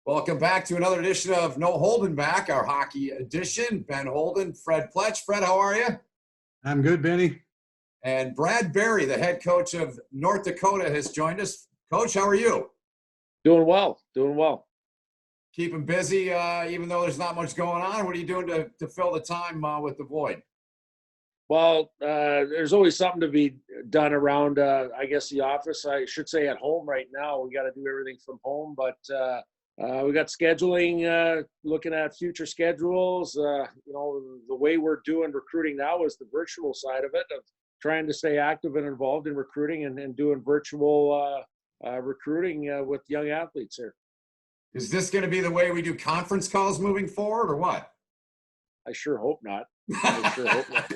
Welcome back to another edition of No Holden Back, our hockey edition. Ben Holden, Fred Pletsch. Fred, how are you? I'm good, Benny. And Brad Berry, the head coach of North Dakota, has joined us. Coach, how are you? Doing well, doing well. Keeping busy, even though there's not much going on. What are you doing to fill the time with the void? Well, there's always something to be done around, I guess, the office. I should say at home right now. We got to do everything from home, but we got scheduling, looking at future schedules. The way we're doing recruiting now is the virtual side of it, of trying to stay active and involved in recruiting and doing virtual recruiting with young athletes here. Is this going to be the way we do conference calls moving forward, or what? I sure hope not. I sure hope not.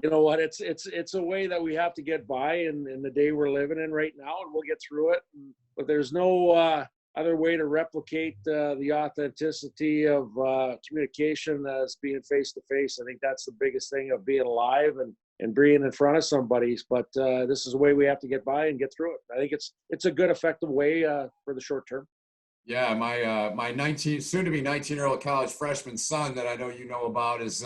You know what? It's a way that we have to get by in the day we're living in right now, and we'll get through it. But there's no other way to replicate the authenticity of communication as being face to face. I think that's the biggest thing of being alive and being in front of somebody. But this is a way we have to get by and get through it. I think it's a good, effective way for the short term. Yeah, my soon to be 19-year-old college freshman son that I know you know about is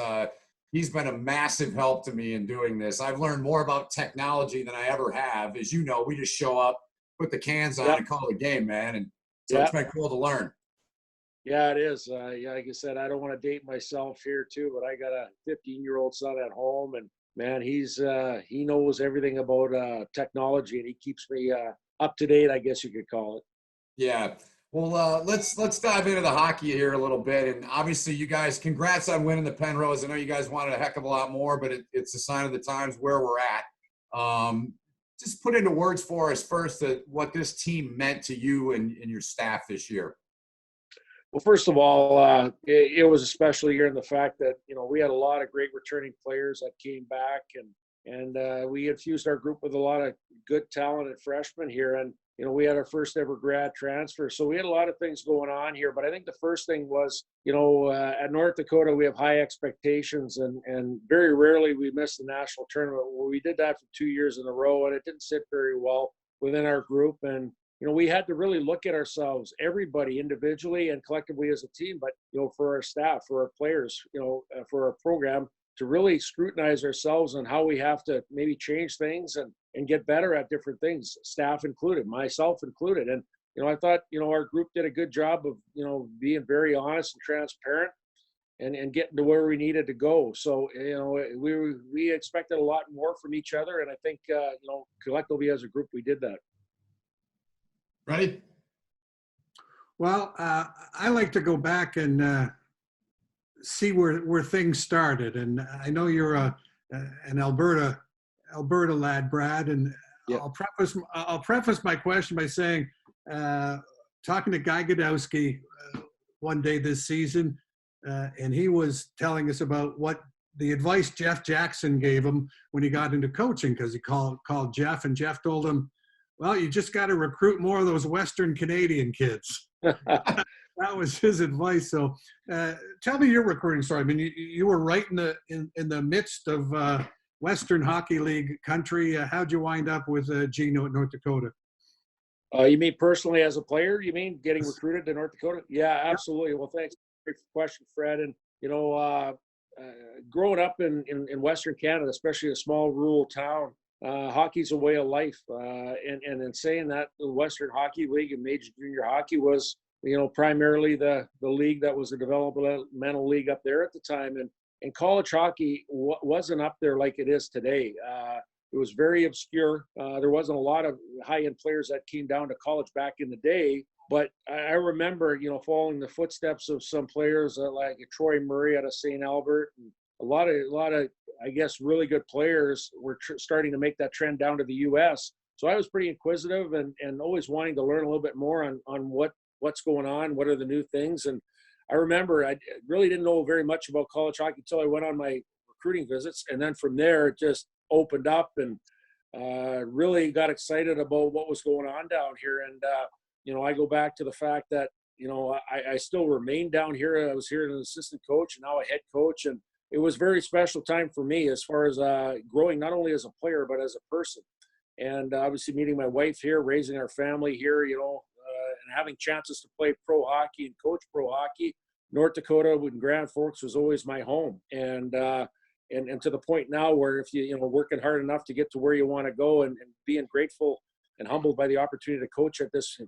he's been a massive help to me in doing this. I've learned more about technology than I ever have. As you know, we just show up, put the cans on, and call the game, man. And so it's been cool to learn. Yeah, it is. Like I said, I don't want to date myself here too, but I got a 15-year-old son at home, and man, he knows everything about technology, and he keeps me up to date, I guess you could call it. Yeah. Well, let's dive into the hockey here a little bit. And obviously, you guys, congrats on winning the Penrose. I know you guys wanted a heck of a lot more, but it's a sign of the times where we're at. Just put into words for us first what this team meant to you and your staff this year. Well, first of all, it was a special year in the fact that, we had a lot of great returning players that came back, and we infused our group with a lot of good, talented freshmen here. And, we had our first ever grad transfer. So we had a lot of things going on here. But I think the first thing was, at North Dakota, we have high expectations, and very rarely we miss the national tournament. Well, we did that for 2 years in a row, and it didn't sit very well within our group. And, we had to really look at ourselves, everybody individually and collectively as a team, but, for our staff, for our players, for our program, to really scrutinize ourselves on how we have to maybe change things and get better at different things, staff included, myself included. And, I thought, our group did a good job of, being very honest and transparent and getting to where we needed to go. So, we expected a lot more from each other. And I think, collectively as a group, we did that. Ready? Well, I like to go back and see where things started. And I know you're an Alberta lad, Brad. And yeah. I'll preface my question by saying, talking to Guy Godowski one day this season, and he was telling us about what the advice Jeff Jackson gave him when he got into coaching, because he called Jeff, and Jeff told him, well, you just got to recruit more of those Western Canadian kids. That was his advice. So tell me your recruiting story. I mean, you were right in the midst of Western Hockey League country. How'd you wind up with Gino at North Dakota? You mean personally as a player? You mean getting recruited to North Dakota? Yeah, absolutely. Well, thanks. Great question, Fred. And, growing up in Western Canada, especially a small rural town, hockey's a way of life. And in saying that, the Western Hockey League and Major Junior Hockey was, primarily the league that was a developmental league up there at the time. And college hockey wasn't up there like it is today. It was very obscure. There wasn't a lot of high-end players that came down to college back in the day. But I remember, following the footsteps of some players like Troy Murray out of St. Albert, and a lot of, I guess, really good players were starting to make that trend down to the U.S. So I was pretty inquisitive and always wanting to learn a little bit more on what's going on, what are the new things. And I remember I really didn't know very much about college hockey until I went on my recruiting visits. And then from there, it just opened up, and really got excited about what was going on down here. And, I go back to the fact that, I still remain down here. I was here as an assistant coach and now a head coach. And it was a very special time for me as far as growing, not only as a player, but as a person. and obviously meeting my wife here, raising our family here, and having chances to play pro hockey and coach pro hockey. North Dakota and Grand Forks was always my home, and to the point now where if you working hard enough to get to where you want to go, and being grateful and humbled by the opportunity to coach at this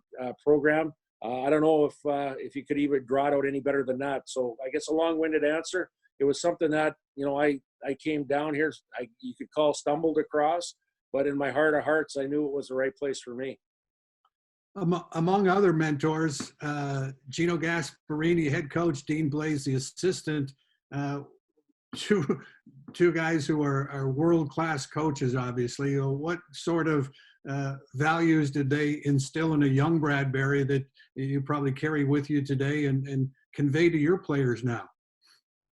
program. I don't know if you could even draw it out any better than that. So I guess a long-winded answer. It was something that I came down here. You could call stumbled across, but in my heart of hearts, I knew it was the right place for me. Among other mentors, Gino Gasparini, head coach, Dean Blaze, the assistant, two guys who are world-class coaches, obviously. What sort of values did they instill in a young Bradbury that you probably carry with you today and convey to your players now?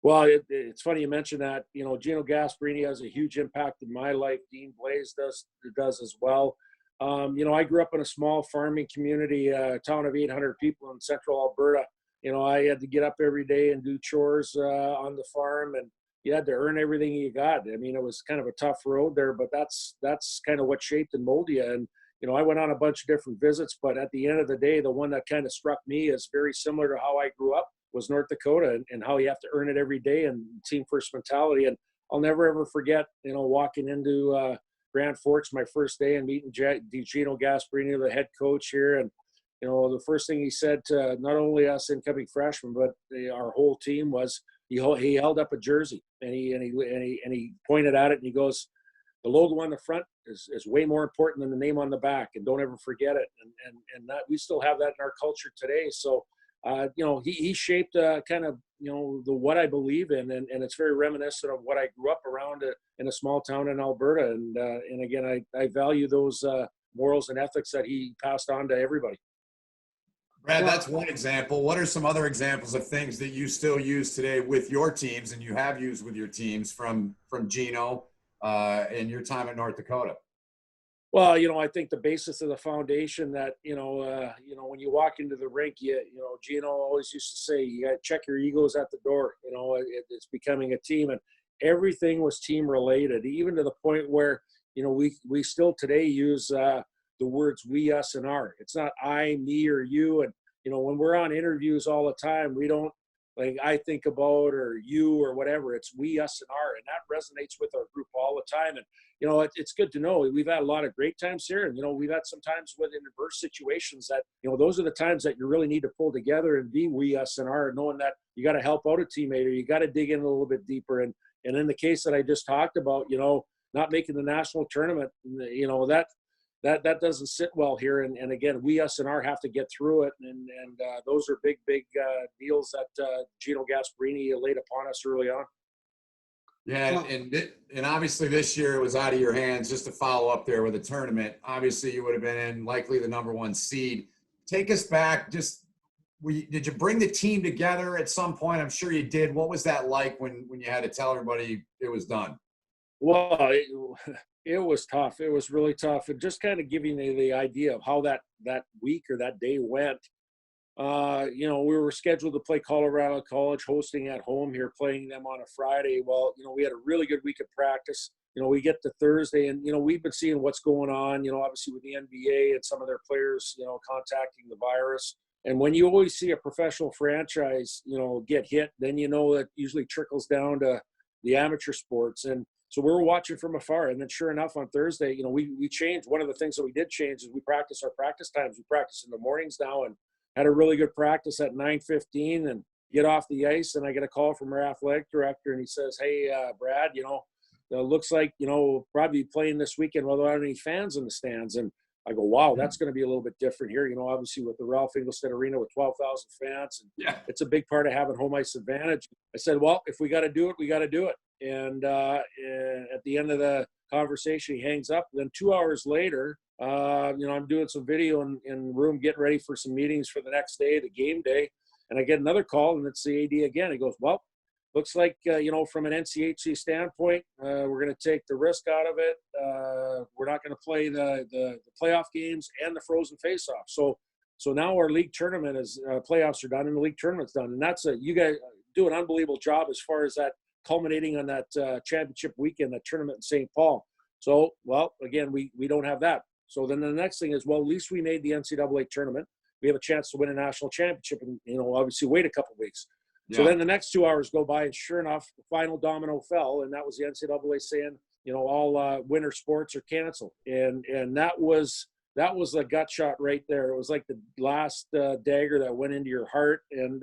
Well, it's funny you mentioned that. Gino Gasparini has a huge impact in my life. Dean Blaze does as well. I grew up in a small farming community, a town of 800 people in central Alberta. I had to get up every day and do chores on the farm, and you had to earn everything you got. I mean, it was kind of a tough road there, but that's kind of what shaped and molded you. And, I went on a bunch of different visits, but at the end of the day, the one that kind of struck me as very similar to how I grew up was North Dakota, and how you have to earn it every day, and team first mentality. And I'll never, ever forget, walking into Grand Forks my first day and meeting Gino Gasparini, the head coach here. And, the first thing he said to not only us incoming freshmen, but our whole team was, he held up a jersey and he pointed at it and he goes, "The logo on the front is way more important than the name on the back, and don't ever forget it." And that, we still have that in our culture today. So, he shaped kind of, the what I believe in, and it's very reminiscent of what I grew up around in a small town in Alberta. And again, I value those morals and ethics that he passed on to everybody. Brad, that's one example. What are some other examples of things that you still use today with your teams, and you have used with your teams from Gino in your time at North Dakota? Well, I think the basis of the foundation that, when you walk into the rink, Gino always used to say, you got to check your egos at the door. It's becoming a team, and everything was team related, even to the point where, we still today use the words we, us, and our. It's not I, me, or you. And, when we're on interviews all the time, we don't like I think about or you or whatever. It's we, us, and our. And that resonates with our group all the time. And, it's good to know we've had a lot of great times here. And, we've had some times with adverse situations that, those are the times that you really need to pull together and be we, us, and our, knowing that you got to help out a teammate, or you got to dig in a little bit deeper. And in the case that I just talked about, not making the national tournament, that doesn't sit well here. And again, we, us, and our have to get through it. And those are big deals that Gino Gasparini laid upon us early on. Yeah, and obviously this year it was out of your hands. Just to follow up there with a tournament, obviously you would have been in likely the number one seed. Take us back. Did you bring the team together at some point? I'm sure you did. What was that like when you had to tell everybody it was done? Well, it was tough. It was really tough. And just kind of giving you the idea of how that week or that day went. We were scheduled to play Colorado College, hosting at home here, playing them on a Friday. Well, we had a really good week of practice. We get to Thursday, and, we've been seeing what's going on, obviously with the NBA and some of their players, contacting the virus. And when you always see a professional franchise, get hit, then that usually trickles down to the amateur sports. And so we were watching from afar. And then sure enough, on Thursday, we changed. One of the things that we did change is we practice our practice times. We practice in the mornings now, and had a really good practice at 9:15 and get off the ice. And I get a call from our athletic director, and he says, "Hey, Brad, looks like, we'll probably be playing this weekend without any fans in the stands." And I go, "Wow, that's going to be a little bit different here." Obviously with the Ralph Engelstad Arena with 12,000 fans, and yeah, it's a big part of having home ice advantage. I said, "Well, if we got to do it, we got to do it." And at the end of the conversation, he hangs up. Then 2 hours later, I'm doing some video in room, getting ready for some meetings for the next day, the game day. And I get another call, and it's the AD again. He goes, "Well, looks like, from an NCHC standpoint, we're going to take the risk out of it. We're not going to play the playoff games and the frozen face-off." So now our league tournament playoffs are done, and the league tournament's done. And that's you guys do an unbelievable job as far as that culminating on that championship weekend, that tournament in St. Paul. So, well, again, we don't have that. So then the next thing is, well, at least we made the NCAA tournament. We have a chance to win a national championship and, obviously wait a couple of weeks. So then the next 2 hours go by, and sure enough, the final domino fell, and that was the NCAA saying, all winter sports are canceled. And that was the gut shot right there. It was like the last dagger that went into your heart and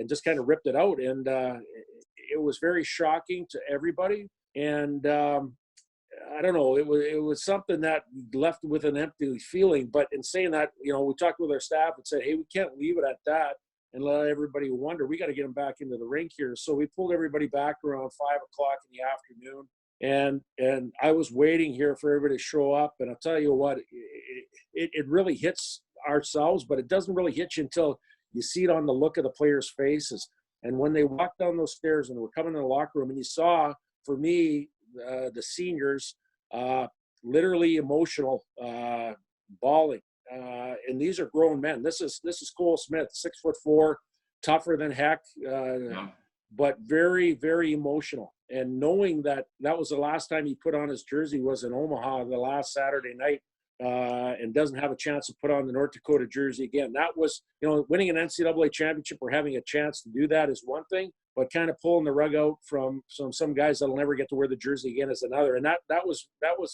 just kind of ripped it out. And it was very shocking to everybody. And I don't know, it was something that left with an empty feeling. But in saying that, we talked with our staff and said, hey, we can't leave it at that and let everybody wonder. We got to get them back into the rink here. So we pulled everybody back around 5 o'clock in the afternoon. And I was waiting here for everybody to show up. And I'll tell you what, it really hits ourselves, but it doesn't really hit you until you see it on the look of the players' faces. And when they walked down those stairs and were coming in the locker room, and you saw, for me, the seniors literally emotional, bawling. And these are grown men. This is Cole Smith, 6'4", tougher than heck, but very, very emotional. And knowing that was the last time he put on his jersey was in Omaha the last Saturday night, and doesn't have a chance to put on the North Dakota jersey again. That was, winning an NCAA championship or having a chance to do that is one thing, but kind of pulling the rug out from some guys that'll never get to wear the jersey again is another. And that was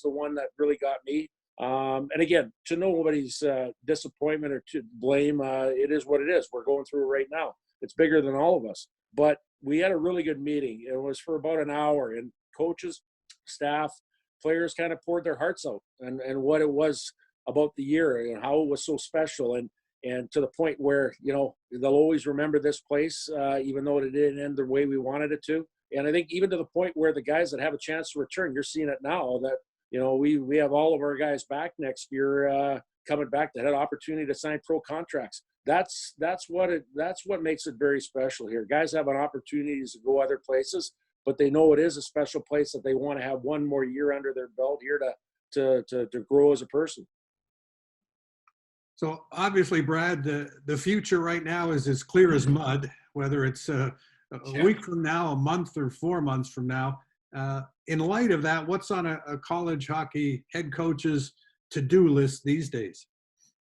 the one that really got me. And again, to nobody's disappointment or to blame, it is what it is. We're going through it right now. It's bigger than all of us. But we had a really good meeting. It was for about an hour, and coaches, staff, players kind of poured their hearts out and what it was about the year and how it was so special. And to the point where, they'll always remember this place, even though it didn't end the way we wanted it to. And I think even to the point where the guys that have a chance to return, you're seeing it now that, we have all of our guys back next year, coming back that had opportunity to sign pro contracts. That's what makes it very special here. Guys have an opportunity to go other places, but they know it is a special place that they want to have one more year under their belt here to grow as a person. So obviously, Brad, the future right now is as clear as mud, whether it's a week from now, a month, or 4 months from now. In light of that, what's on a college hockey head coach's to-do list these days?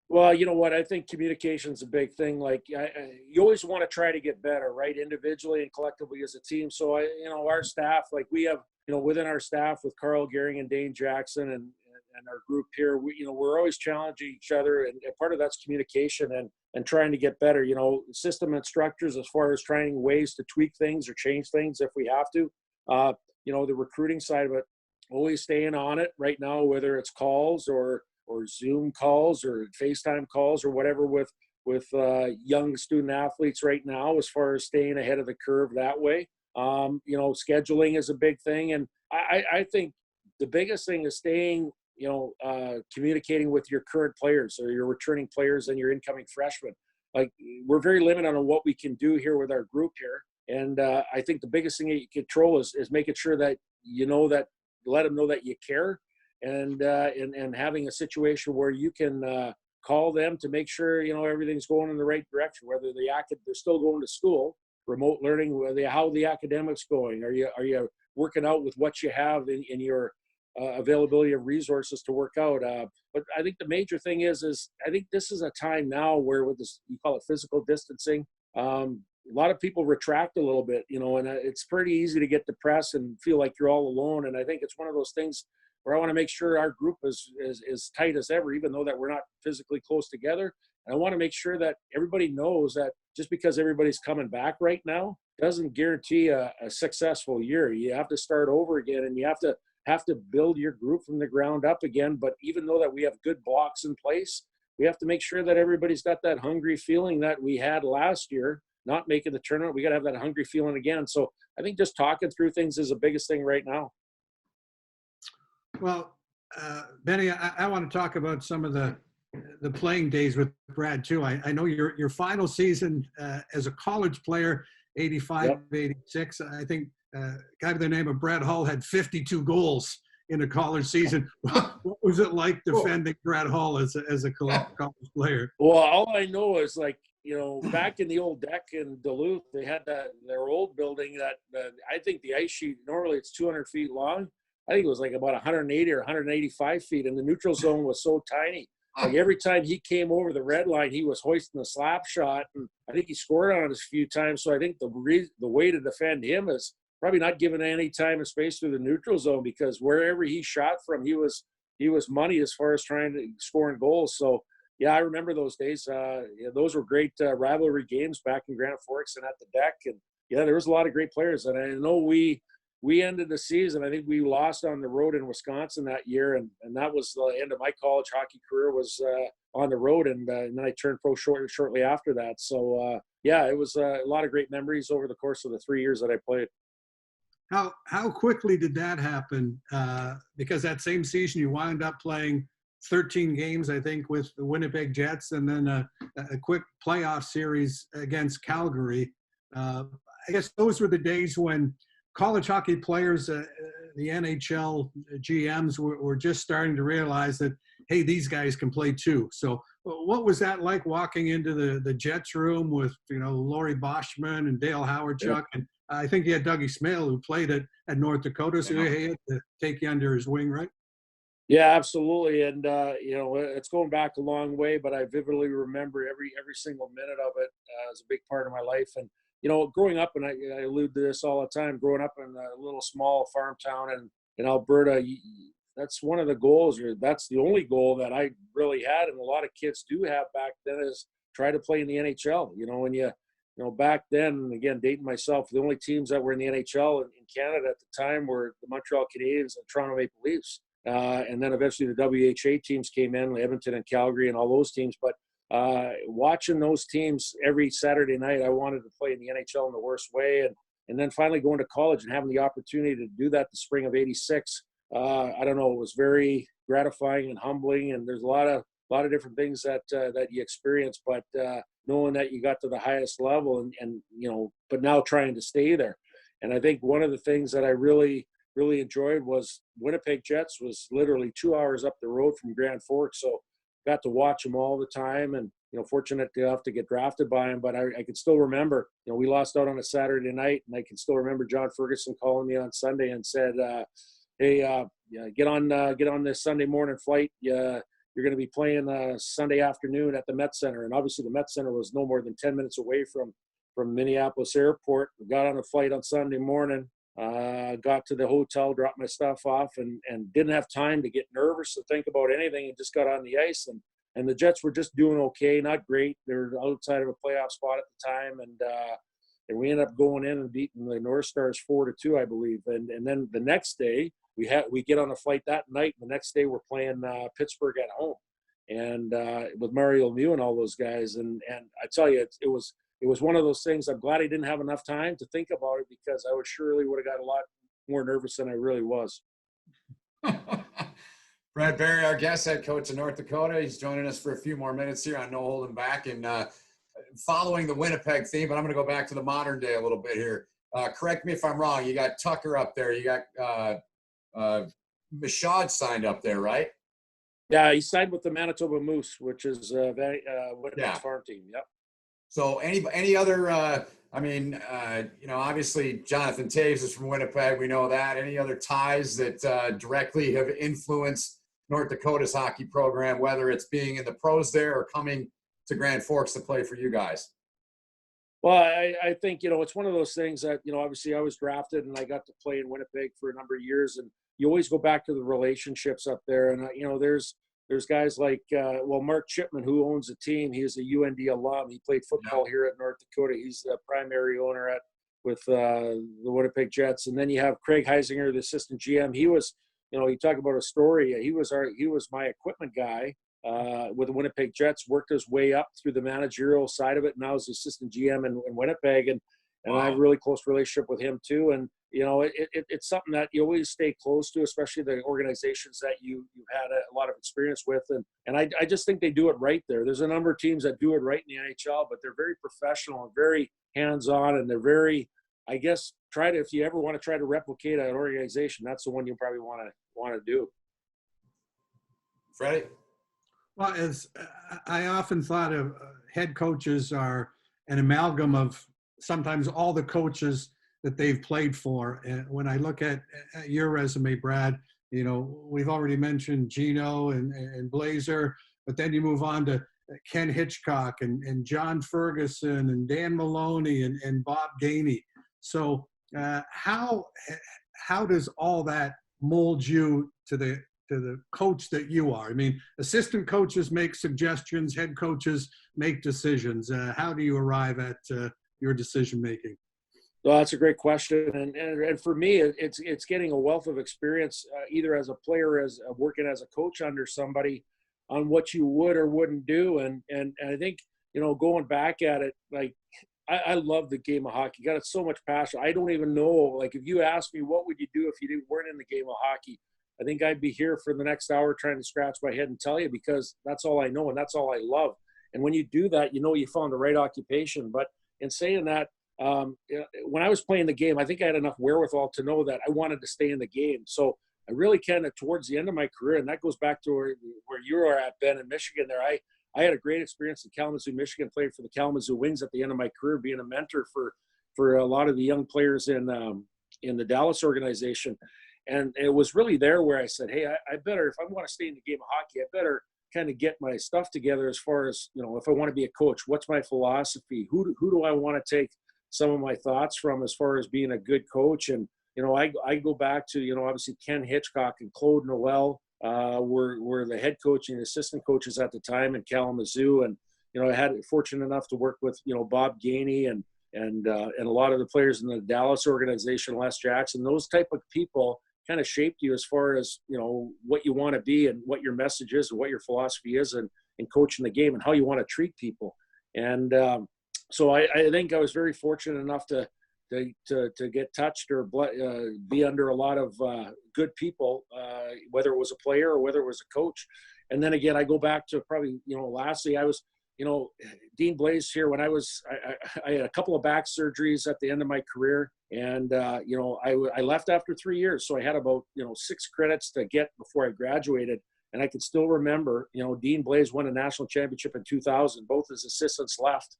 Well, you know what? I think communication is a big thing. Like, you always want to try to get better, right? Individually and collectively as a team. So, our staff, like we have, within our staff with Carl Gehring and Dane Jackson and our group here, we're always challenging each other. And part of that's communication and trying to get better, system instructors as far as trying ways to tweak things or change things if we have to. The recruiting side of it, always staying on it right now, whether it's calls or Zoom calls or FaceTime calls or whatever with young student athletes right now, as far as staying ahead of the curve that way. Scheduling is a big thing. And I think the biggest thing is staying, communicating with your current players or your returning players and your incoming freshmen. Like, we're very limited on what we can do here with our group here. And I think the biggest thing that you control is making sure that, let them know that you care. And having a situation where you can call them to make sure everything's going in the right direction. Whether they're still going to school, remote learning, how the academics going. Are you working out with what you have in your availability of resources to work out? But I think the major thing is I think this is a time now where, with this, you call it physical distancing. A lot of people retract a little bit, and it's pretty easy to get depressed and feel like you're all alone. And I think it's one of those things where I want to make sure our group is tight as ever, even though that we're not physically close together. And I want to make sure that everybody knows that just because everybody's coming back right now doesn't guarantee a successful year. You have to start over again, and you have to build your group from the ground up again. But even though that we have good blocks in place, we have to make sure that everybody's got that hungry feeling that we had last year, not making the tournament. We got to have that hungry feeling again. So I think just talking through things is the biggest thing right now. Well, Benny, I want to talk about some of the playing days with Brad too. I know your final season as a college player, 85, 86. I think a guy by the name of Brad Hull had 52 goals in a college season. What was it like defending Brad Hull as a college player? Well, all I know is, like, back in the old deck in Duluth, they had their old building that I think the ice sheet, normally it's 200 feet long. I think it was like about 180 or 185 feet, and the neutral zone was so tiny. Like every time he came over the red line, he was hoisting a slap shot, and I think he scored on it a few times. So I think the way to defend him is probably not giving any time and space through the neutral zone, because wherever he shot from, he was money as far as trying to score goals. So yeah, I remember those days. Yeah, those were great rivalry games back in Grand Forks and at the deck. And yeah, there was a lot of great players. And I know we ended the season. I think we lost on the road in Wisconsin that year, and that was the end of my college hockey career, was on the road, and then I turned pro shortly after that. So yeah, it was a lot of great memories over the course of the 3 years that I played. How quickly did that happen? Because that same season you wound up playing 13 games, I think, with the Winnipeg Jets, and then a quick playoff series against Calgary. I guess those were the days when college hockey players, the NHL GMs were just starting to realize that, hey, these guys can play too. So what was that like, walking into the Jets room with, Laurie Boschman and Dale Howardchuk? And I think you had Dougie Smale, who played at North Dakota, so he had to take you under his wing, right? Yeah, absolutely. And, it's going back a long way, but I vividly remember every single minute of it as a big part of my life. And, growing up, and I allude to this all the time, growing up in a little small farm town in Alberta, that's one of the goals, or that's the only goal that I really had, and a lot of kids do have back then, is try to play in the NHL. When back then, again, dating myself, the only teams that were in the NHL in Canada at the time were the Montreal Canadiens and Toronto Maple Leafs. And then eventually the WHA teams came in, Edmonton and Calgary and all those teams. But watching those teams every Saturday night, I wanted to play in the NHL in the worst way. And then finally going to college and having the opportunity to do that the spring of '86, I don't know, it was very gratifying and humbling. And there's a lot of different things that you experience, but knowing that you got to the highest level and but now trying to stay there. And I think one of the things that I really enjoyed was Winnipeg Jets was literally 2 hours up the road from Grand Forks. So got to watch them all the time, and, fortunate enough to get drafted by them. But I can still remember, we lost out on a Saturday night, and I can still remember John Ferguson calling me on Sunday and said, hey, get on this Sunday morning flight. You're going to be playing Sunday afternoon at the Met Center. And obviously the Met Center was no more than 10 minutes away from Minneapolis Airport. We got on a flight on Sunday morning, got to the hotel, dropped my stuff off, and didn't have time to get nervous to think about anything, and just got on the ice. And the Jets were just doing okay, not great. They were outside of a playoff spot at the time, and we ended up going in and beating the North Stars 4-2, I believe. And then the next day we get on a flight that night, and the next day we're playing Pittsburgh at home, and with Mario Lemieux and all those guys. And I tell you, it was one of those things. I'm glad I didn't have enough time to think about it, because I would have got a lot more nervous than I really was. Brad Berry, our guest, head coach of North Dakota. He's joining us for a few more minutes here on No Holding Back. And following the Winnipeg theme, but I'm going to go back to the modern day a little bit here. Correct me if I'm wrong. You got Tucker up there. You got Michaud signed up there, right? Yeah, he signed with the Manitoba Moose, which is Winnipeg's farm team. Yep. So any other, obviously Jonathan Taves is from Winnipeg. We know that. Any other ties that directly have influenced North Dakota's hockey program, whether it's being in the pros there or coming to Grand Forks to play for you guys? Well, I think, it's one of those things that, obviously I was drafted and I got to play in Winnipeg for a number of years, and you always go back to the relationships up there. And, there's guys like, Mark Chipman, who owns the team. He is a UND alum. He played football here at North Dakota. He's the primary owner with the Winnipeg Jets. And then you have Craig Heisinger, the assistant GM. He was, you talk about a story. He was my equipment guy with the Winnipeg Jets, worked his way up through the managerial side of it. Now he's assistant GM in Winnipeg. And I have a really close relationship with him too. And, it's something that you always stay close to, especially the organizations that you've had a lot of experience with. And I just think they do it right there. There's a number of teams that do it right in the NHL, but they're very professional and very hands-on, and they're very, I guess, if you ever want to try to replicate an organization, that's the one you probably want to do. Freddie? Well, as I often thought of, head coaches are an amalgam of sometimes all the coaches that they've played for. And when I look at your resume, Brad, you know, we've already mentioned Gino and Blazer, but then you move on to Ken Hitchcock and John Ferguson and Dan Maloney and Bob Gainey. So how does all that mold you to the coach that you are? I mean, assistant coaches make suggestions, head coaches make decisions. How do you arrive at your decision making? Well, that's a great question, and for me, it's getting a wealth of experience, either as a player, as working as a coach under somebody, on what you would or wouldn't do, and I think, you know, going back at it, like I love the game of hockey. Got it so much passion. I don't even know, like, if you asked me what would you do if you weren't in the game of hockey, I think I'd be here for the next hour trying to scratch my head and tell you, because that's all I know and that's all I love. And when you do that, you know you found the right occupation. But in saying that, when I was playing the game, I think I had enough wherewithal to know that I wanted to stay in the game. So I really kind of, towards the end of my career, and that goes back to where you are at, Ben, in Michigan there, I had a great experience in Kalamazoo, Michigan, played for the Kalamazoo Wings at the end of my career, being a mentor for a lot of the young players in the Dallas organization. And it was really there where I said, hey, I better, if I want to stay in the game of hockey, I better kind of get my stuff together as far as, you know, if I want to be a coach, what's my philosophy? Who do I want to take some of my thoughts from as far as being a good coach? And, you know, I go back to, you know, obviously Ken Hitchcock and Claude Noel were the head coach and assistant coaches at the time in Kalamazoo. And, you know, I had fortunate enough to work with, you know, Bob Gainey and a lot of the players in the Dallas organization, Les Jackson, those type of people kind of shaped you as far as, you know, what you want to be and what your message is and what your philosophy is and coaching the game and how you want to treat people. And so I think I was very fortunate enough to get touched or be under a lot of good people, whether it was a player or whether it was a coach. And then again, I go back to probably, you know, lastly, I was, you know, Dean Blaze here when I had a couple of back surgeries at the end of my career. And, you know, I left after 3 years. So I had about, you know, 6 credits to get before I graduated. And I can still remember, you know, Dean Blaze won a national championship in 2000. Both his assistants left.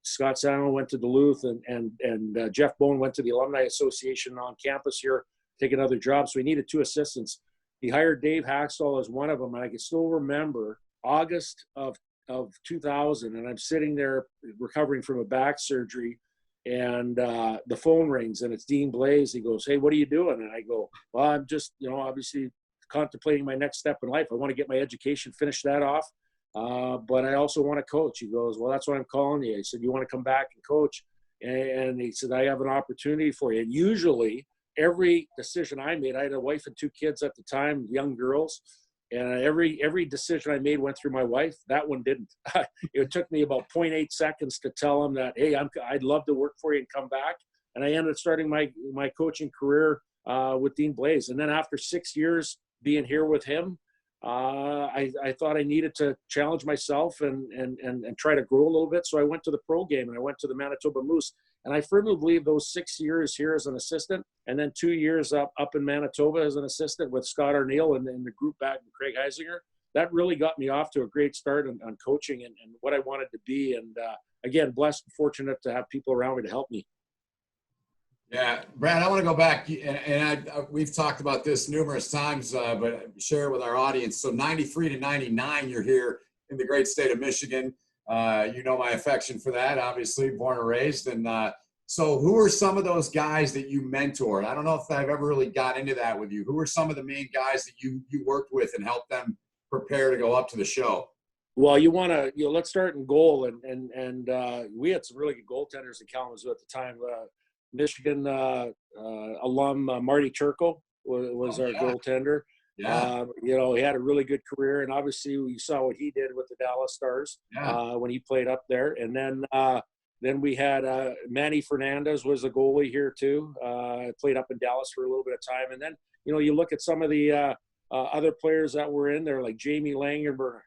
Scott Samuel went to Duluth and Jeff Bone went to the Alumni Association on campus here, take another job. So he needed 2 assistants. He hired Dave Haxtell as one of them. And I can still remember August of 2000. And I'm sitting there recovering from a back surgery. And the phone rings and it's Dean Blaze. He goes, hey, what are you doing? And I go, well, I'm just, you know, obviously contemplating my next step in life. I want to get my education, finish that off. But I also want to coach. He goes, well, that's why I'm calling you. He said, you want to come back and coach? And he said, I have an opportunity for you. And usually every decision I made, I had a wife and 2 kids at the time, young girls. And every decision I made went through my wife. That one didn't. It took me about 0.8 seconds to tell him that, hey, I'd love to work for you and come back. And I ended up starting my coaching career with Dean Blaze. And then after 6 years being here with him, I thought I needed to challenge myself and try to grow a little bit. So I went to the pro game and I went to the Manitoba Moose. And I firmly believe those 6 years here as an assistant and then 2 years up in Manitoba as an assistant with Scott Arneal and the group back with Craig Heisinger, that really got me off to a great start on coaching and what I wanted to be. And again, blessed and fortunate to have people around me to help me. Yeah, Brad, I want to go back, and we've talked about this numerous times, but share it with our audience. So 93 to 99, you're here in the great state of Michigan. You know my affection for that, obviously, born and raised. And so who are some of those guys that you mentored? I don't know if I've ever really got into that with you. Who are some of the main guys that you worked with and helped them prepare to go up to the show? Well, you want to, let's start in goal. And we had some really good goaltenders in Kalamazoo at the time. Michigan alum Marty Turco was our goaltender. Yeah. He had a really good career, and obviously we saw what he did with the Dallas Stars when he played up there. And then we had Manny Fernandez was a goalie here too. Played up in Dallas for a little bit of time. And then you look at some of the other players that were in there, like Jamie Langenberg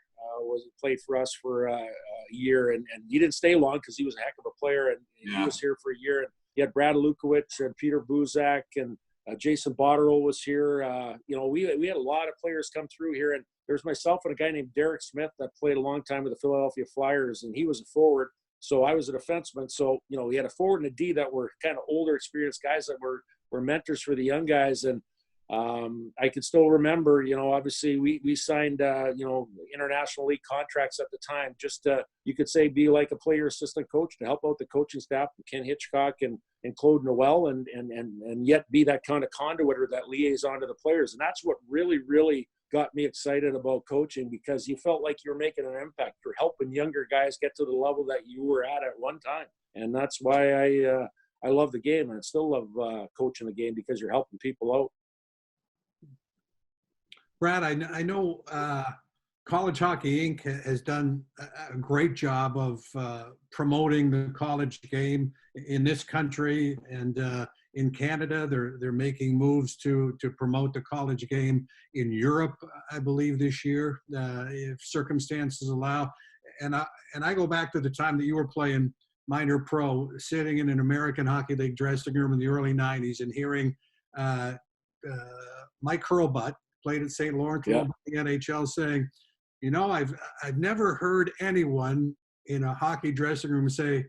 played for us for a year, and he didn't stay long because he was a heck of a player, and he was here for a year. And you had Brad Lukowicz and Peter Buzak and Jason Botterill was here. We had a lot of players come through here, and there's myself and a guy named Derek Smith that played a long time with the Philadelphia Flyers, and he was a forward. So I was a defenseman. So, you know, we had a forward and a D that were kind of older, experienced guys that were mentors for the young guys. And I can still remember, you know, obviously we signed, you know, international league contracts at the time, just you could say be like a player assistant coach to help out the coaching staff, Ken Hitchcock and Claude Noel, and yet be that kind of conduit or that liaison to the players. And that's what really got me excited about coaching, because you felt like you were making an impact. You're helping younger guys get to the level that you were at one time. And that's why I love the game, and I still love coaching the game, because you're helping people out. Brad, I know College Hockey Inc. has done a great job of promoting the college game in this country, and in Canada. They're making moves to promote the college game in Europe, I believe, this year, if circumstances allow. And I go back to the time that you were playing minor pro, sitting in an American Hockey League dressing room in the early 90s and hearing Mike Hurlbut, played at St. Lawrence, Yeah. the NHL, saying, you know, I've never heard anyone in a hockey dressing room say,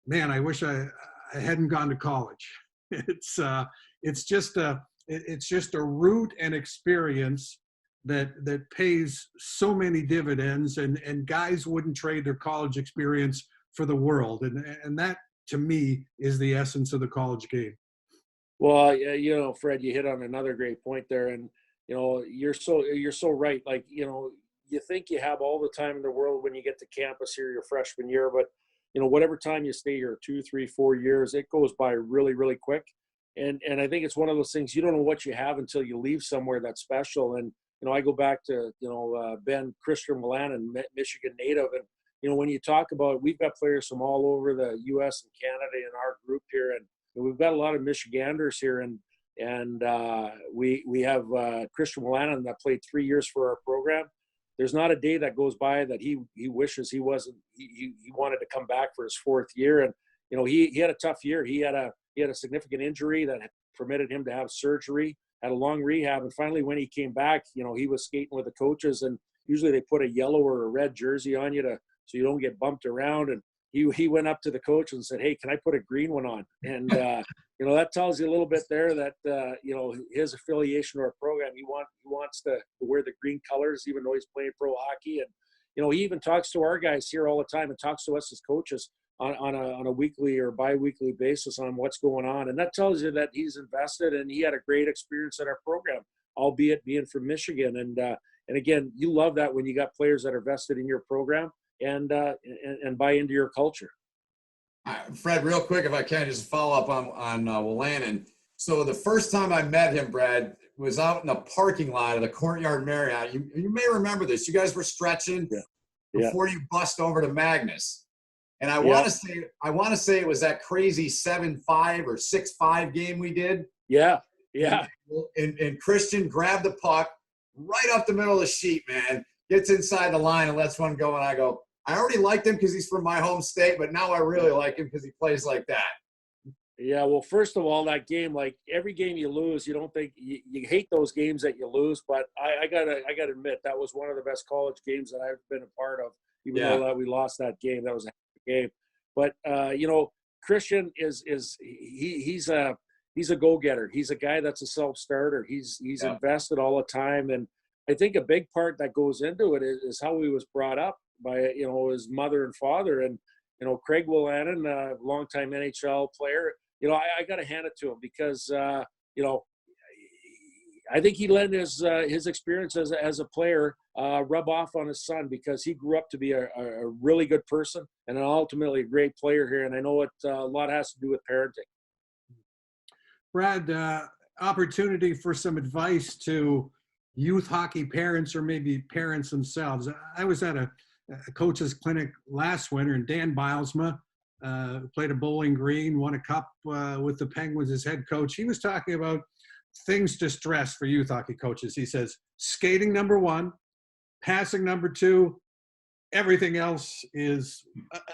man, I wish I hadn't gone to college. It's just a route and experience that pays so many dividends, and guys wouldn't trade their college experience for the world. And that, to me, is the essence of the college game. Well, you know, Fred, you hit on another great point there, and you know, you're so right. Like, you know, you think you have all the time in the world when you get to campus here your freshman year, but you know, whatever time you stay here, 2, 3, 4 years, it goes by really quick. And I think it's one of those things, you don't know what you have until you leave somewhere that's special. And you know, I go back to, you know, Ben Christian Milan, Michigan native, and you know, when you talk about, we've got players from all over the U.S. and Canada in our group here, and we've got a lot of Michiganders here, and we have Christian Milan that played 3 years for our program. There's not a day that goes by that he wishes he wanted to come back for his 4th year. And you know, he had a tough year. He had a significant injury that permitted him to have surgery, had a long rehab, and finally when he came back, you know, he was skating with the coaches, and usually they put a yellow or a red jersey on you so you don't get bumped around. And he went up to the coach and said, "Hey, can I put a green one on?" And you know, that tells you a little bit there that you know, his affiliation to our program, he wants to wear the green colors, even though he's playing pro hockey. And you know, he even talks to our guys here all the time, and talks to us as coaches on a weekly or bi-weekly basis on what's going on. And that tells you that he's invested, and he had a great experience at our program, albeit being from Michigan. And again, you love that when you got players that are vested in your program and buy into your culture. Fred, real quick, if I can, just follow up on Willanen. So the first time I met him, Brad, was out in the parking lot of the Courtyard Marriott. You may remember this. You guys were stretching before you bust over to Magnus. And I want to say it was that crazy 7-5 or 6-5 game we did. Yeah. And Christian grabbed the puck right up the middle of the sheet, man. Gets inside the line and lets one go. And I go, I already liked him because he's from my home state, but now I really like him because he plays like that. Yeah, well, first of all, that game, like every game you lose, you don't think you hate those games that you lose, but I gotta admit that was one of the best college games that I've been a part of. Even though that we lost that game, that was a game. But you know, Christian he's a go-getter. He's a guy that's a self-starter. He's invested all the time, and I think a big part that goes into it is how he was brought up by, you know, his mother and father. And you know, Craig Willanen, a longtime NHL player, you know, I got to hand it to him because you know, I think he let his experience as a player rub off on his son, because he grew up to be a really good person and ultimately a great player here. And I know a lot has to do with parenting. Brad, opportunity for some advice to youth hockey parents, or maybe parents themselves. I was at a coach's clinic last winter, and Dan Bilesma played a Bowling Green, won a cup with the Penguins as head coach. He was talking about things to stress for youth hockey coaches. He says, skating number 1, passing number 2, everything else is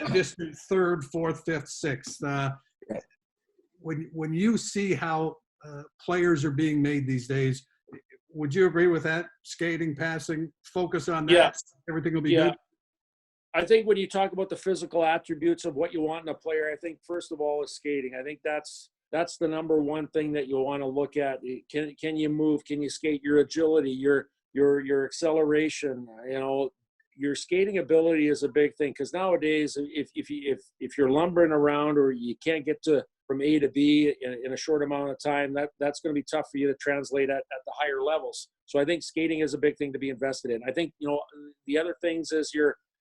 a distant 3rd, 4th, 5th, 6th. When you see how players are being made these days, would you agree with that? Skating, passing, focus on that. Yeah. Everything will be good. I think when you talk about the physical attributes of what you want in a player, I think first of all is skating. I think that's the number one thing that you want to look at. Can you move? Can you skate? Your agility, your acceleration. Your skating ability is a big thing, because nowadays, if you're lumbering around or you can't get from A to B in a short amount of time, that's going to be tough for you to translate at the higher levels. So I think skating is a big thing to be invested in. I think the other things is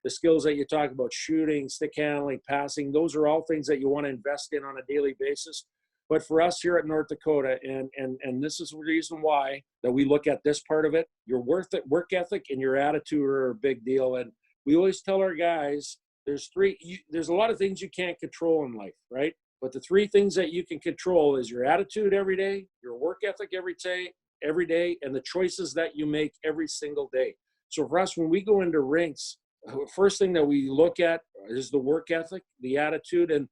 the skills that you talk about, shooting, stick handling, passing. Those are all things that you want to invest in on a daily basis. But for us here at North Dakota, and this is the reason why that we look at this part of it, your work ethic and your attitude are a big deal. And we always tell our guys, there's a lot of things you can't control in life, right? But the three things that you can control is your attitude every day, your work ethic every day, and the choices that you make every single day. So for us, when we go into rinks, first thing that we look at is the work ethic, the attitude, and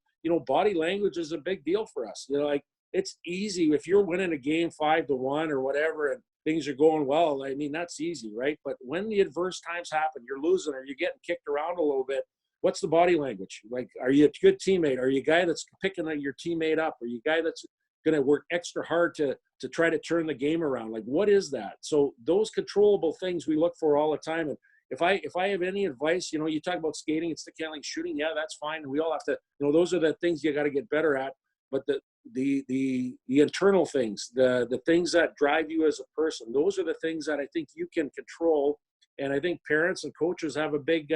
body language is a big deal for us. Like, it's easy if you're winning a game 5-1 or whatever, and things are going well. I mean, that's easy, right? But when the adverse times happen, you're losing or you're getting kicked around a little bit, what's the body language? Like, are you a good teammate? Are you a guy that's picking your teammate up? Are you a guy that's going to work extra hard to try to turn the game around? Like, what is that? So those controllable things we look for all the time. And if I have any advice, you talk about skating and stick handling, shooting, yeah, that's fine. We all have to, those are the things you got to get better at. But the internal things, the things that drive you as a person, those are the things that I think you can control. And I think parents and coaches have a big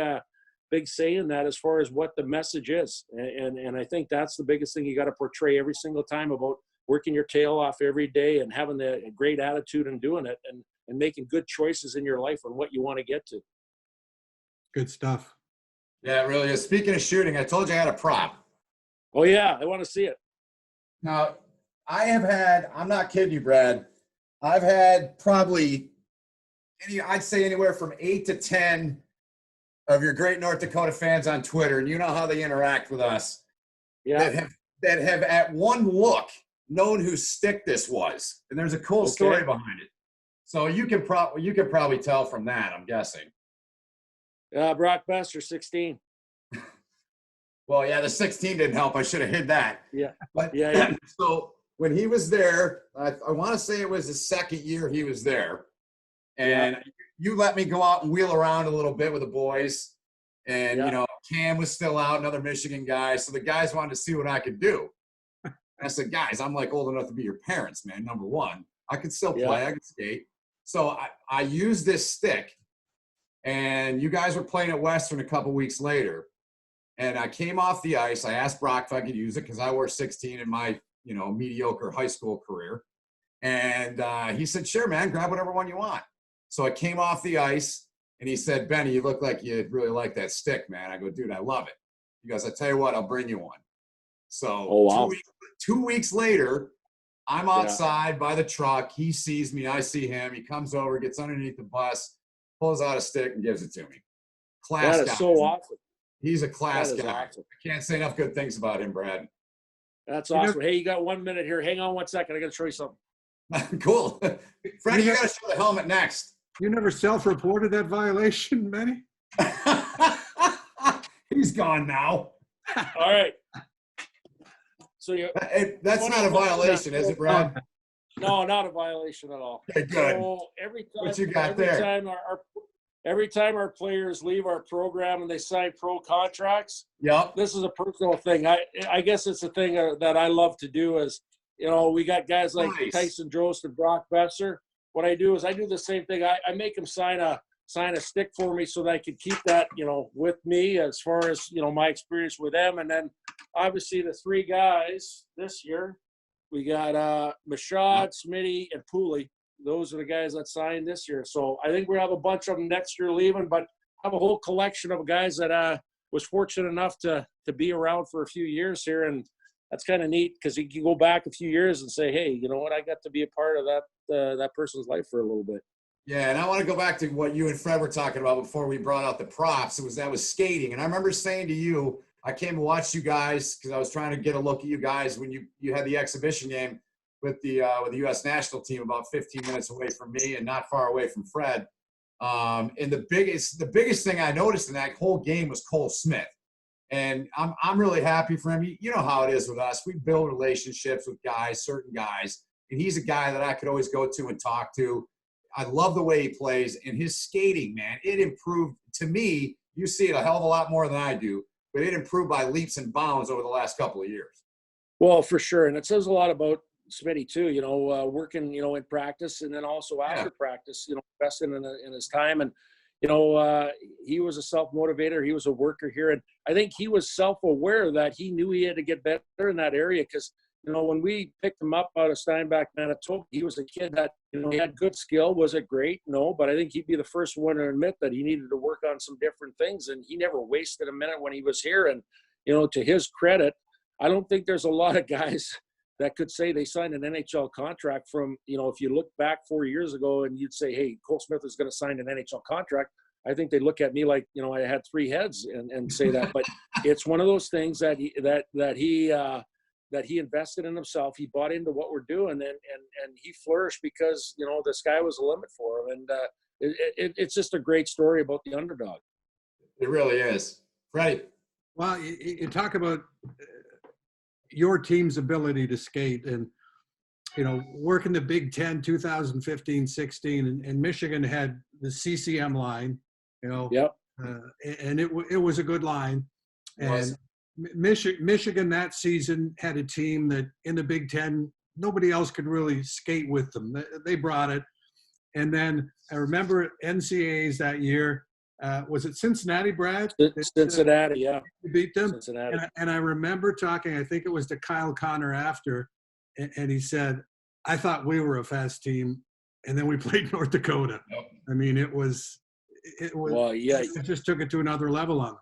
say in that as far as what the message is. And I think that's the biggest thing you got to portray every single time, about working your tail off every day and having a great attitude and doing it and making good choices in your life on what you want to get to. Good stuff. Yeah, it really is. Speaking of shooting, I told you I had a prop. Oh, yeah. I want to see it. Now, I'm not kidding you, Brad. I've had probably, I'd say anywhere from 8 to 10 of your great North Dakota fans on Twitter, and you know how they interact with us, yeah, that have at one look known whose stick this was. And there's a cool story behind it. So you could probably tell from that, I'm guessing. Brock Besser, 16. Well, yeah, the 16 didn't help. I should have hid that. Yeah. But yeah. So when he was there, I want to say it was the second year he was there. And you let me go out and wheel around a little bit with the boys. And, Cam was still out, another Michigan guy. So the guys wanted to see what I could do. And I said, guys, I'm like old enough to be your parents, man. Number one, I could still play. I could skate. So I used this stick. And you guys were playing at Western a couple weeks later. And I came off the ice. I asked Brock if I could use it because I wore 16 in my, mediocre high school career. And he said, sure, man, grab whatever one you want. So I came off the ice, and he said, Benny, you look like you really like that stick, man. I go, dude, I love it. He goes, I tell you what, I'll bring you one. So 2 weeks later, I'm outside by the truck. He sees me. I see him. He comes over, gets underneath the bus, pulls out a stick, and gives it to me. Class guy. That is so awesome. He's a class guy. Awesome. I can't say enough good things about him, Brad. That's awesome. Hey, you got 1 minute here. Hang on 1 second. I got to show you something. Cool. Freddie, you got to show the helmet next. You never self-reported that violation, Benny? He's gone now. All right. So that's not a violation, is it, Brad? No, not a violation at all. Okay, good. So every time, what you got there? Every time our players leave our program and they sign pro contracts, this is a personal thing. I guess it's a thing that I love to do is, we got guys like Tyson Drost and Brock Besser. What I do is I do the same thing. I make them sign a stick for me so that I can keep that, with me as far as, my experience with them. And then obviously the three guys this year, we got Mashad, Smitty, and Pooley. Those are the guys that signed this year. So I think we have a bunch of them next year leaving, but have a whole collection of guys that was fortunate enough to be around for a few years here. And that's kind of neat because you can go back a few years and say, hey, you know what? I got to be a part of that person's life for a little bit. Yeah, and I want to go back to what you and Fred were talking about before we brought out the props. That was skating. And I remember saying to you, I came to watch you guys because I was trying to get a look at you guys when you had the exhibition game with the U.S. national team about 15 minutes away from me and not far away from Fred. And the biggest thing I noticed in that whole game was Cole Smith. And I'm really happy for him. You know how it is with us. We build relationships with guys, certain guys, and he's a guy that I could always go to and talk to. I love the way he plays, and his skating, man, it improved. To me, you see it a hell of a lot more than I do, but it improved by leaps and bounds over the last couple of years. Well, for sure. And it says a lot about Smitty too, working, in practice and then also after practice, investing in his time. And, he was a self-motivator. He was a worker here. And I think he was self-aware that he knew he had to get better in that area because, when we picked him up out of Steinbach, Manitoba, he was a kid that, he had good skill. Was it great? No, but I think he'd be the first one to admit that he needed to work on some different things. And he never wasted a minute when he was here. And, to his credit, I don't think there's a lot of guys that could say they signed an NHL contract from, if you look back 4 years ago and you'd say, hey, Cole Smith is going to sign an NHL contract. I think they look at me like, I had three heads and say that. But it's one of those things that he invested in himself. He bought into what we're doing and he flourished because, the sky was the limit for him. And it's just a great story about the underdog. It really is. Freddie. Well, you talk about your team's ability to skate and, working the Big Ten 2015-16 and Michigan had the CCM line, Yep. And it was a good line. And Michigan that season had a team that in the Big Ten, nobody else could really skate with them. They brought it. And then I remember NCAAs that year. Was it Cincinnati, Brad? Cincinnati, yeah. You beat them? Cincinnati. And I remember talking, I think it was to Kyle Connor after, and he said, I thought we were a fast team, and then we played North Dakota. Yep. I mean, it just took it to another level on them.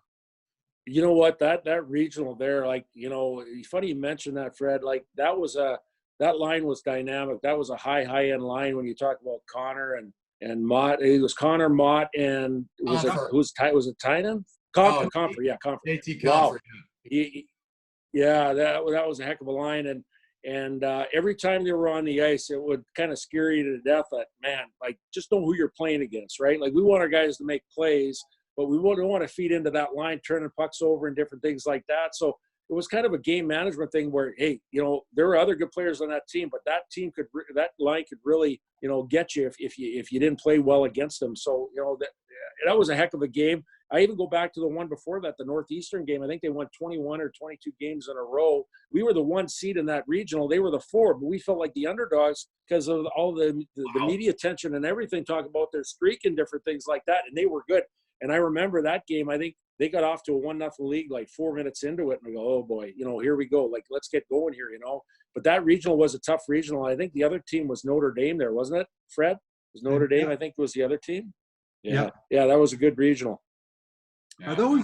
You know what, that regional there, funny you mentioned that, Fred, that line was dynamic. That was a high end line when you talk about Connor and Mott. It was Connor, Mott, and was it Tynan? Comfort, yeah, Comfort. JT Wow. Comfort. Yeah, that was a heck of a line. And every time they were on the ice, it would kind of scare you to death that, man, just know who you're playing against, right? We want our guys to make plays, but we don't want to feed into that line, turning pucks over and different things like that. So it was kind of a game management thing where, hey, there were other good players on that team, but that line could really, get you if you didn't play well against them. So, that was a heck of a game. I even go back to the one before that, the Northeastern game. I think they won 21 or 22 games in a row. We were the 1 seed in that regional. They were the 4, but we felt like the underdogs because of all the media attention and everything, talking about their streak and different things like that, and they were good. And I remember that game, I think they got off to a 1-0 lead 4 minutes into it, and I go, oh boy, here we go. Let's get going here, But that regional was a tough regional. I think the other team was Notre Dame there, wasn't it, Fred? It was Notre Dame, I think, was the other team. Yeah, that was a good regional. Yeah.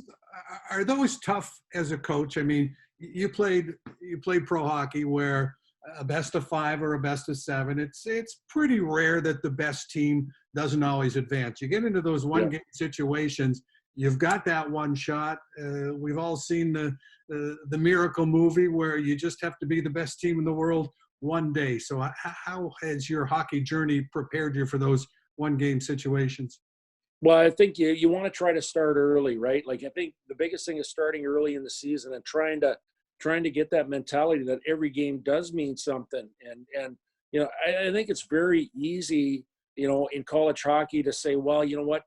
Are those tough as a coach? I mean, you played pro hockey where a best of 5 or a best of 7. It's pretty rare that the best team doesn't always advance. You get into those one-game situations. You've got that one shot. We've all seen the miracle movie where you just have to be the best team in the world one day. So how has your hockey journey prepared you for those one-game situations? Well, I think you want to try to start early, right? I think the biggest thing is starting early in the season and trying to get that mentality that every game does mean something. And I think it's very easy, in college hockey to say, well, you know what,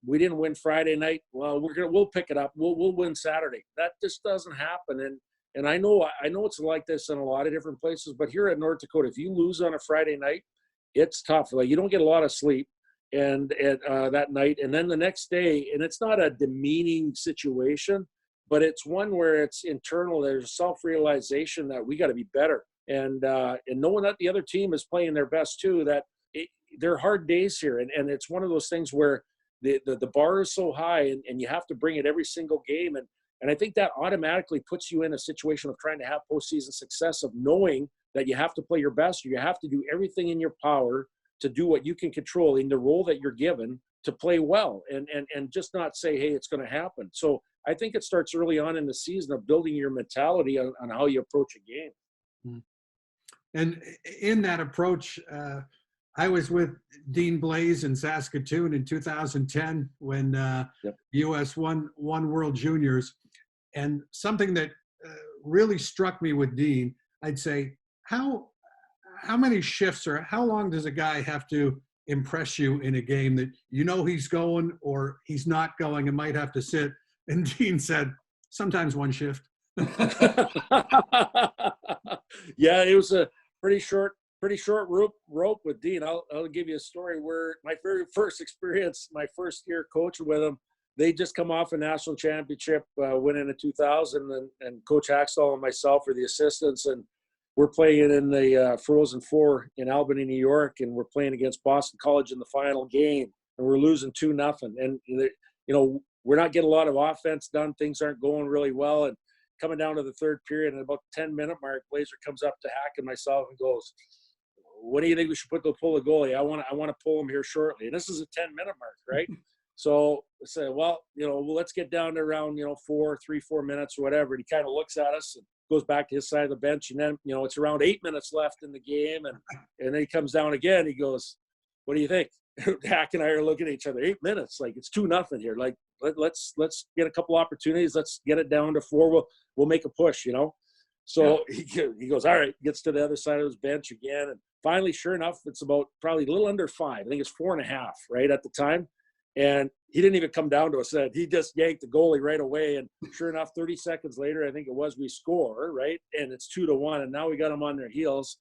we didn't win Friday night. Well, we'll pick it up. We'll win Saturday. That just doesn't happen. And I know it's like this in a lot of different places, but here at North Dakota, if you lose on a Friday night, it's tough. You don't get a lot of sleep. And that night, and then the next day, and it's not a demeaning situation, but it's one where it's internal. There's self-realization that we got to be better, and knowing that the other team is playing their best too. That they're hard days here, and it's one of those things where the bar is so high, and you have to bring it every single game, and I think that automatically puts you in a situation of trying to have postseason success, of knowing that you have to play your best, or you have to do everything in your power to do what you can control in the role that you're given to play well and just not say, hey, it's going to happen. So I think it starts early on in the season of building your mentality on how you approach a game. And in that approach, I was with Dean Blaze in Saskatoon in 2010 when Yep. U.S. won World Juniors. And something that really struck me with Dean, I'd say, how many shifts or how long does a guy have to impress you in a game that you know he's going or he's not going and might have to sit? And Dean said, sometimes one shift. Yeah, it was a pretty short rope with Dean. I'll give you a story where my very first experience, my first year coaching with him, they just come off a national championship win in 2000, and Coach Haxtell and myself were the assistants, and we're playing in the Frozen Four in Albany, New York, and we're playing against Boston College in the final game, and we're losing 2-0. And we're not getting a lot of offense done. Things aren't going really well, and coming down to the third period, and about the 10-minute mark, Blazer comes up to Hack and myself and goes, "What do you think we should pull the goalie? I want to pull him here shortly." And this is a 10-minute mark, right? So I said, well, let's get down to around 4 minutes or whatever. And he kind of looks at us and goes back to his side of the bench, and then it's around 8 minutes left in the game, and then he comes down again. He goes, "What do you think?" Hack and I are looking at each other. 8 minutes, like it's 2-0 here. Like let's get a couple opportunities. Let's get it down to 4. We'll make a push, So he goes, all right, gets to the other side of his bench again. And finally, sure enough, it's about probably a little under 5. I think it's 4.5 right at the time. And he didn't even come down to us. He just yanked the goalie right away. And sure enough, 30 seconds later, I think it was, we score, right? And it's 2-1. And now we got them on their heels.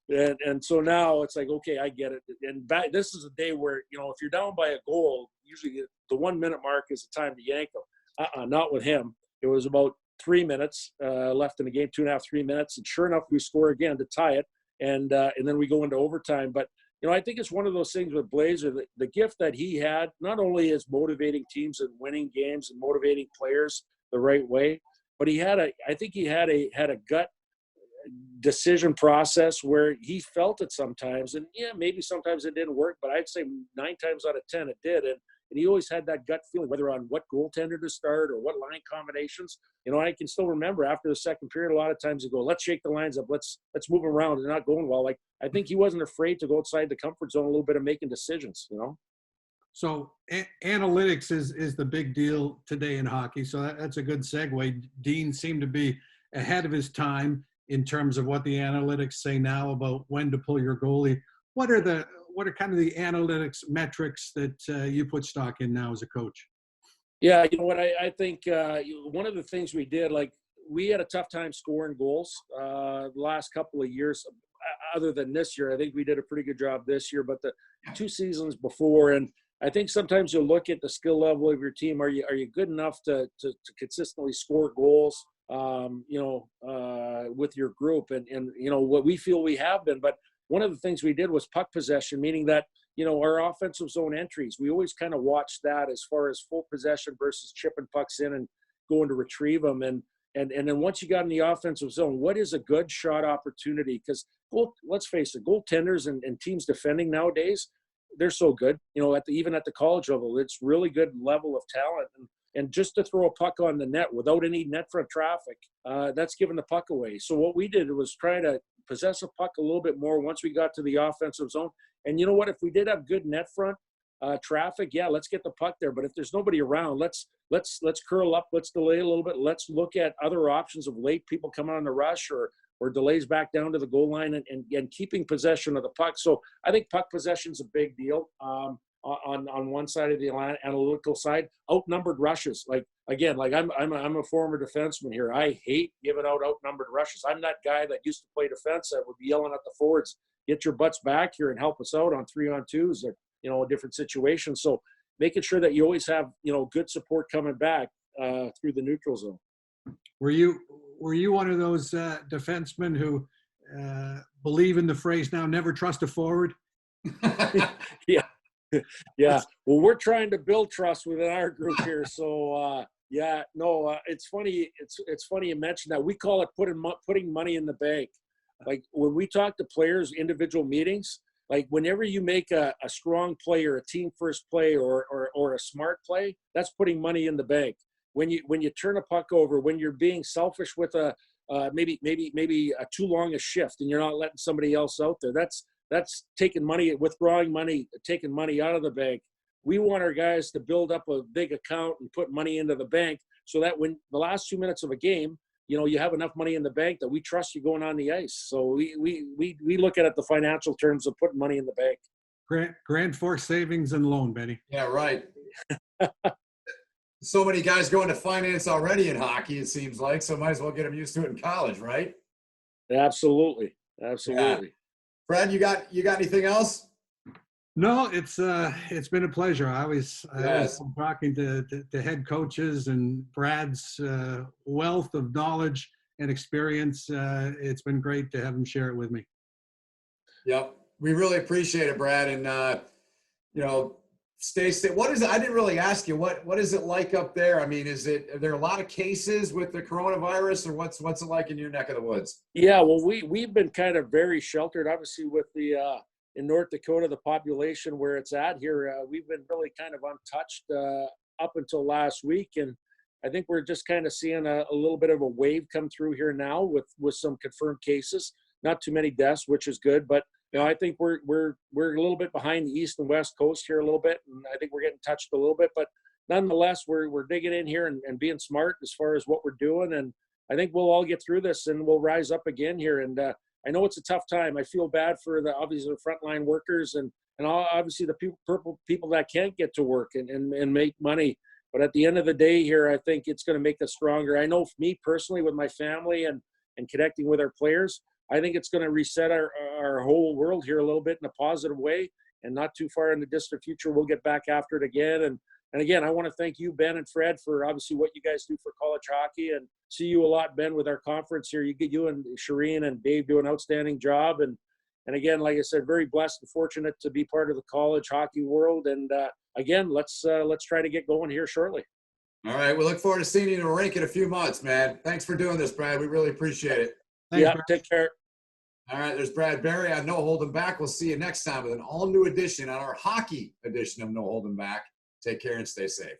And so now it's like, okay, I get it. And this is a day where, if you're down by a goal, usually the 1 minute mark is the time to yank them. Not with him. It was about 3 minutes left in the game, 2.5, 3 minutes. And sure enough, we score again to tie it. And then we go into overtime. But, I think it's one of those things with Blazer, the gift that he had, not only is motivating teams and winning games and motivating players the right way, but I think he had a gut decision process where he felt it sometimes, and maybe sometimes it didn't work, but I'd say 9 times out of 10 it did. And he always had that gut feeling, whether on what goaltender to start or what line combinations. I can still remember after the second period, a lot of times he'd go, "Let's shake the lines up, let's move around." They're not going well. Like, I think he wasn't afraid to go outside the comfort zone a little bit of making decisions. So analytics is the big deal today in hockey. So that's a good segue. Dean seemed to be ahead of his time in terms of what the analytics say now about when to pull your goalie. What are kind of the analytics metrics that you put stock in now as a coach? Yeah, what I think one of the things we did, like, we had a tough time scoring goals the last couple of years. Other than this year, I think we did a pretty good job this year, but the 2 seasons before, and I think sometimes you'll look at the skill level of your team. Are you good enough to consistently score goals? With your group, and what we feel we have been. But one of the things we did was puck possession, meaning that our offensive zone entries, we always kind of watched that as far as full possession versus chipping pucks in and going to retrieve them. And then once you got in the offensive zone, what is a good shot opportunity? Because let's face it, goaltenders and teams defending nowadays, they're so good. Even at the college level, it's really good level of talent. And just to throw a puck on the net without any net front traffic, that's giving the puck away. So what we did was try to possess a puck a little bit more once we got to the offensive zone. And you know what? If we did have good net front traffic, let's get the puck there. But if there's nobody around, let's curl up, let's delay a little bit. Let's look at other options of late people coming on the rush or delays back down to the goal line and keeping possession of the puck. So I think puck possession is a big deal. On one side of the analytical side, outnumbered rushes. Like, again, like I'm a former defenseman here. I hate giving out outnumbered rushes. I'm that guy that used to play defense that would be yelling at the forwards, "Get your butts back here and help us out on 3-on-2s," or a different situation. So making sure that you always have good support coming back through the neutral zone. Were you one of those defensemen who believe in the phrase now, "Never trust a forward"? Yeah. Yeah. Well, we're trying to build trust within our group here. So, it's funny. It's funny you mentioned that. We call it putting money in the bank. Like, when we talk to players, individual meetings, like, whenever you make a strong play or a team first play or a smart play, that's putting money in the bank. When you turn a puck over, when you're being selfish with maybe a too long a shift and you're not letting somebody else out there, that's taking money, withdrawing money, taking money out of the bank. We want our guys to build up a big account and put money into the bank so that when the last 2 minutes of a game, you have enough money in the bank that we trust you going on the ice. So we look at it the financial terms of putting money in the bank. Grand Forks Savings and Loan, Benny. Yeah, right. So many guys go into finance already in hockey, it seems like, so might as well get them used to it in college, right? Absolutely. Yeah. Fred, you got anything else? No, it's been a pleasure. I always Yes. am talking to head coaches, and Brad's wealth of knowledge and experience. It's been great to have him share it with me. Yep. We really appreciate it, Brad. And, stay. What is it? I didn't really ask you, what is it like up there? I mean, are there a lot of cases with the coronavirus, or what's it like in your neck of the woods? Yeah, well, we've been kind of very sheltered, obviously, with the in North Dakota, the population where it's at here. We've been really kind of untouched up until last week, and I think we're just kind of seeing a little bit of a wave come through here now with some confirmed cases. Not too many deaths, which is good, but I think we're a little bit behind the East and West Coast here a little bit, and I think we're getting touched a little bit. But nonetheless, we're digging in here and being smart as far as what we're doing, and I think we'll all get through this and we'll rise up again here. And I know it's a tough time. I feel bad for obviously the frontline workers and obviously the people that can't get to work and make money. But at the end of the day here, I think it's going to make us stronger. I know for me personally, with my family and connecting with our players, I think it's going to reset our whole world here a little bit in a positive way, and not too far in the distant future, we'll get back after it again. And again, I want to thank you, Ben and Fred, for obviously what you guys do for college hockey, and see you a lot, Ben, with our conference here. You and Shireen and Dave do an outstanding job. And again, like I said, very blessed and fortunate to be part of the college hockey world. And again, let's try to get going here shortly. All right. We look forward to seeing you in a rink in a few months, man. Thanks for doing this, Brad. We really appreciate it. Thanks, Yeah, Brad. take care. All right. There's Brad Berry on No Holding Back. We'll see you next time with an all-new edition on our hockey edition of No Holding Back. Take care and stay safe.